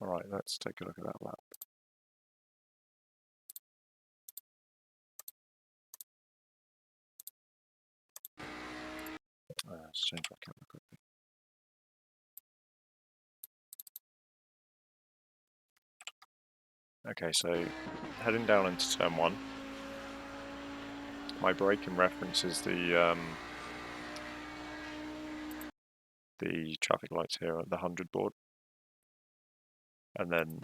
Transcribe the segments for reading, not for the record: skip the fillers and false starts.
Alright, let's take a look at that lap. Let's change that camera quickly. Okay, so heading down into turn 1. My braking reference is the traffic lights here at the 100 board. And then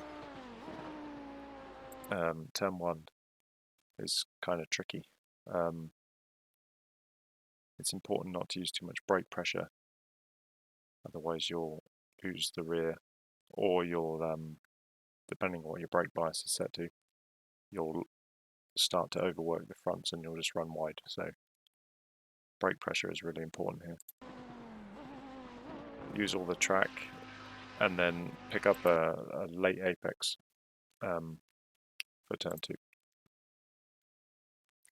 turn 1 is kind of tricky. It's important not to use too much brake pressure, otherwise you'll lose the rear, or you'll, depending on what your brake bias is set to, you'll start to overwork the fronts and you'll just run wide. So brake pressure is really important here. Use all the track and then pick up a late apex for turn 2.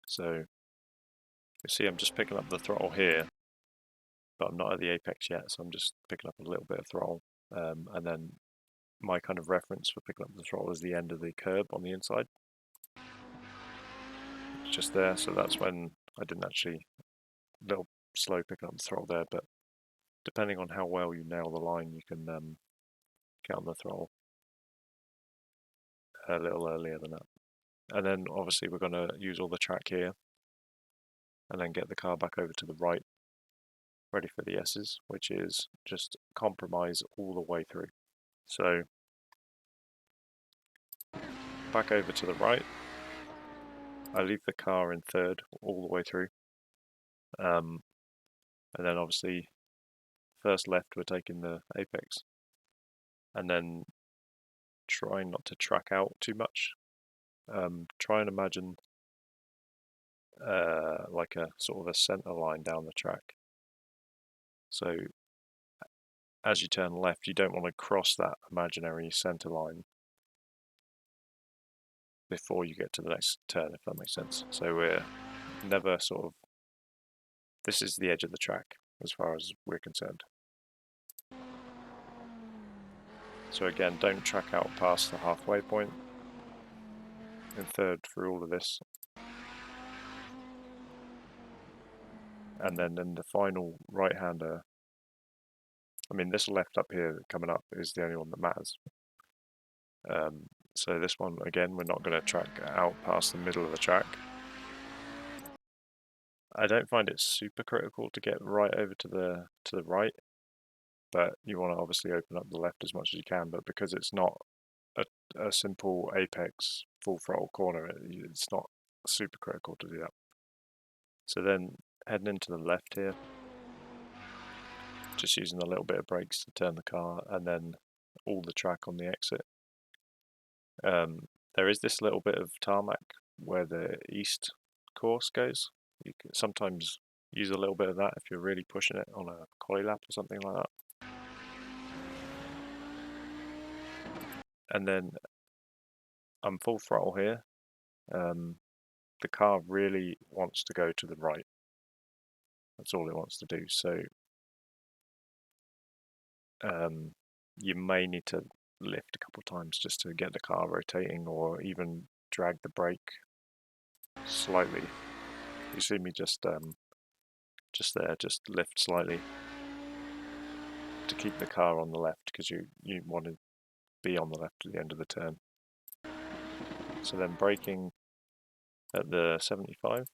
So you see I'm just picking up the throttle here, but I'm not at the apex yet, so I'm just picking up a little bit of throttle, and then my kind of reference for picking up the throttle is the end of the curb on the inside. It's just there, so that's when I didn't actually, a little slow picking up the throttle there, but depending on how well you nail the line, you can get on the throttle a little earlier than that. And then obviously we're going to use all the track here, and then get the car back over to the right, ready for the S's, which is just compromise all the way through. So back over to the right, I leave the car in third all the way through, and then obviously first left we're taking the apex, and then try not to track out too much. Try and imagine like a sort of a center line down the track. So as you turn left, you don't want to cross that imaginary center line before you get to the next turn, if that makes sense. So we're never sort of, this is the edge of the track as far as we're concerned. So again, don't track out past the halfway point in third through all of this. And then in the final right-hander, I mean, this left up here coming up is the only one that matters. So this one, again, we're not going to track out past the middle of the track. I don't find it super critical to get right over to the right, but you want to obviously open up the left as much as you can. But because it's not a simple apex full throttle corner, it's not super critical to do that. So then heading into the left here, just using a little bit of brakes to turn the car, and then all the track on the exit. There is this little bit of tarmac where the east course goes. You can sometimes use a little bit of that if you're really pushing it on a quali lap or something like that. And then I'm full throttle here. The car really wants to go to the right. That's all it wants to do. So you may need to lift a couple of times just to get the car rotating, or even drag the brake slightly. You see me just lift slightly to keep the car on the left, because you want to be on the left at the end of the turn. So then braking at the 75,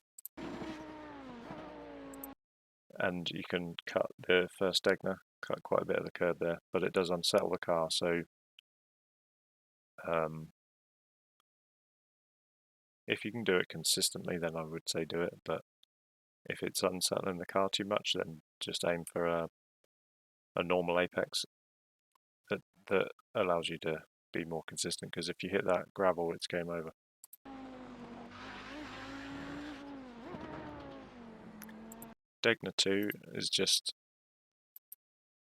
and you can cut the first Degner, cut quite a bit of the curb there, but it does unsettle the car. So if you can do it consistently, then I would say do it. But if it's unsettling the car too much, then just aim for a normal apex that allows you to be more consistent. Because if you hit that gravel, it's game over. Degner 2 is just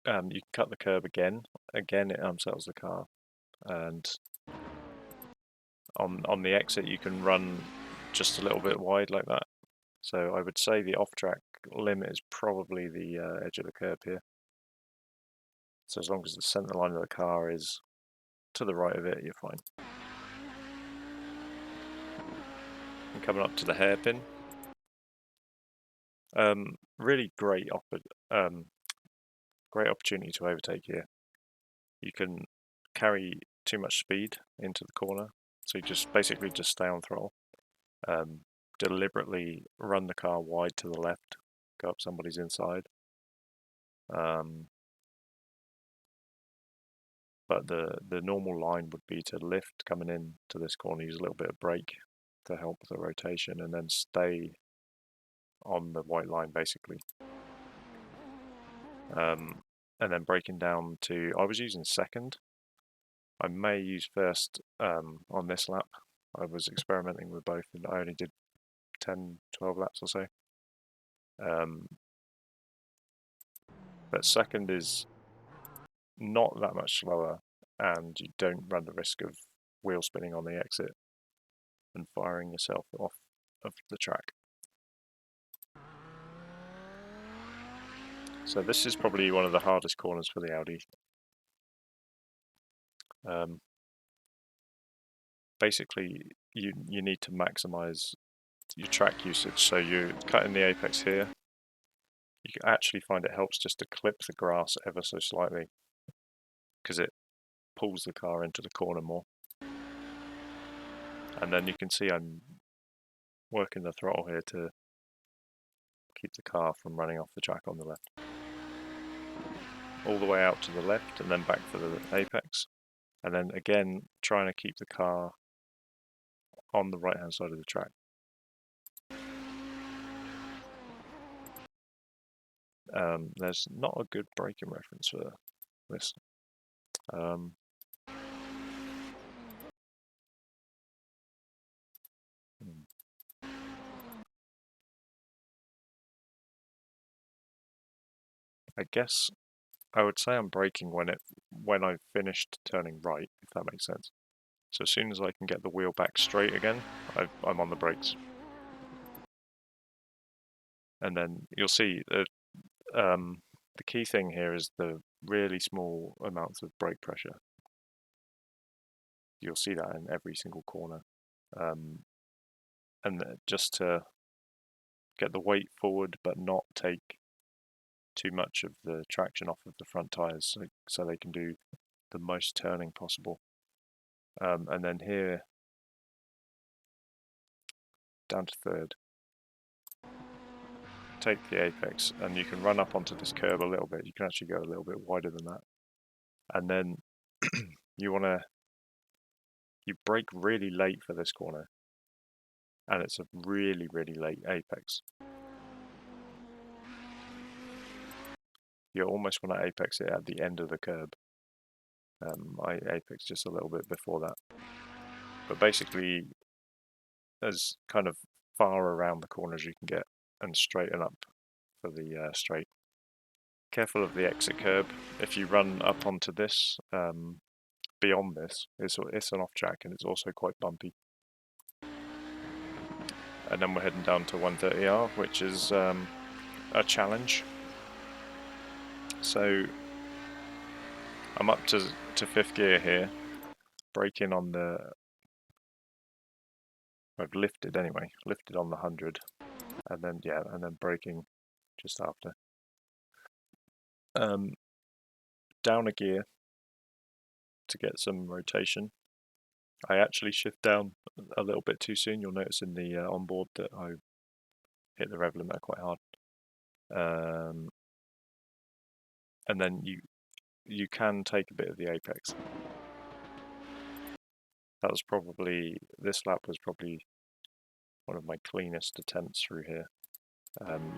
you can cut the curb again. Again, it unsettles the car, and on the exit you can run just a little bit wide like that. So I would say the off-track limit is probably the edge of the curb here. So as long as the center line of the car is to the right of it, you're fine. And coming up to the hairpin. Really great opportunity to overtake here. You can carry too much speed into the corner, so you basically just stay on throttle. Deliberately run the car wide to the left, go up somebody's inside. But the normal line would be to lift coming in to this corner, use a little bit of brake to help with the rotation, and then stay on the white line basically. And then braking down to, I was using second. I may use first on this lap. I was experimenting with both and I only did 10, 12 laps or so. But second is not that much slower and you don't run the risk of wheel spinning on the exit and firing yourself off of the track. So this is probably one of the hardest corners for the Audi. Basically, you need to maximize your track usage. So you're cutting the apex here. You can actually find it helps just to clip the grass ever so slightly because it pulls the car into the corner more. And then you can see I'm working the throttle here to keep the car from running off the track on the left. All the way out to the left and then back for the apex. And then again, trying to keep the car on the right hand side of the track. There's not a good braking reference for this. I guess I would say I'm braking when I've finished turning right, if that makes sense. So as soon as I can get the wheel back straight again, I'm on the brakes. And then you'll see that the key thing here is the really small amounts of brake pressure. You'll see that in every single corner. And just to get the weight forward but not take too much of the traction off of the front tires so they can do the most turning possible. And then here, down to third, take the apex and you can run up onto this curb a little bit. You can actually go a little bit wider than that. And then you brake really late for this corner. And it's a really, really late apex. You almost want to apex it at the end of the curb. I apex just a little bit before that. But basically, as kind of far around the corner as you can get and straighten up for the straight. Careful of the exit curb. If you run up onto this, beyond this, it's an off track and it's also quite bumpy. And then we're heading down to 130R, which is a challenge. So I'm up to fifth gear here, braking on the. I've lifted anyway, lifted on the 100, and then braking just after. Down a gear to get some rotation. I actually shift down a little bit too soon. You'll notice in the onboard that I hit the rev limiter quite hard. And then you can take a bit of the apex. This lap was probably one of my cleanest attempts through here.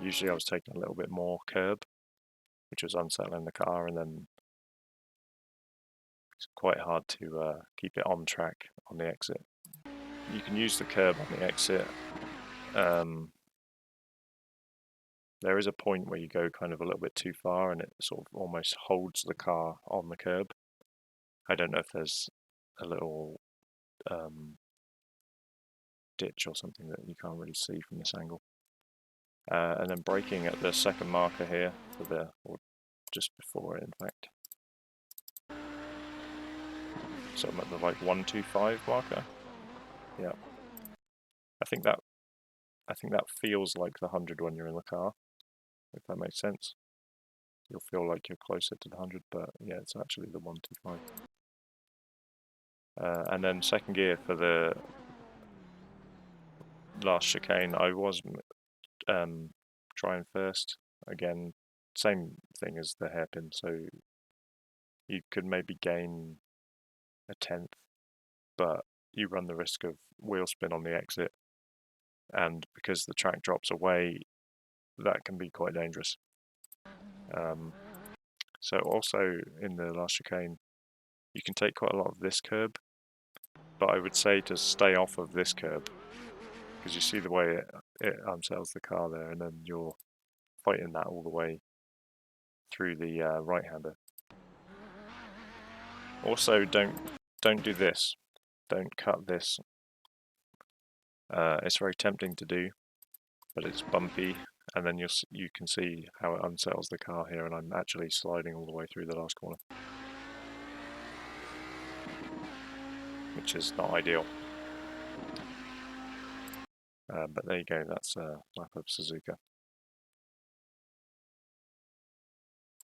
Usually I was taking a little bit more curb, which was unsettling the car, and then it's quite hard to keep it on track on the exit. You can use the curb on the exit. There is a point where you go kind of a little bit too far and it sort of almost holds the car on the curb. I don't know if there's a little ditch or something that you can't really see from this angle. And then braking at the second marker here, or just before it in fact. So I'm at the like 125 marker. Yeah. I think that feels like the 100 when you're in the car, if that makes sense. You'll feel like you're closer to the 100, but yeah, it's actually the 125. And then second gear for the last chicane, I was trying first. Again, same thing as the hairpin, so you could maybe gain a tenth, but you run the risk of wheel spin on the exit, and because the track drops away, that can be quite dangerous. So also in the last chicane, you can take quite a lot of this curb, but I would say to stay off of this curb, because you see the way it unsettles the car there, and then you're fighting that all the way through the right-hander. Also, don't do this. Don't cut this. It's very tempting to do, but it's bumpy, and then you can see how it unsettles the car here, and I'm actually sliding all the way through the last corner, which is not ideal. But there you go, that's a lap of Suzuka.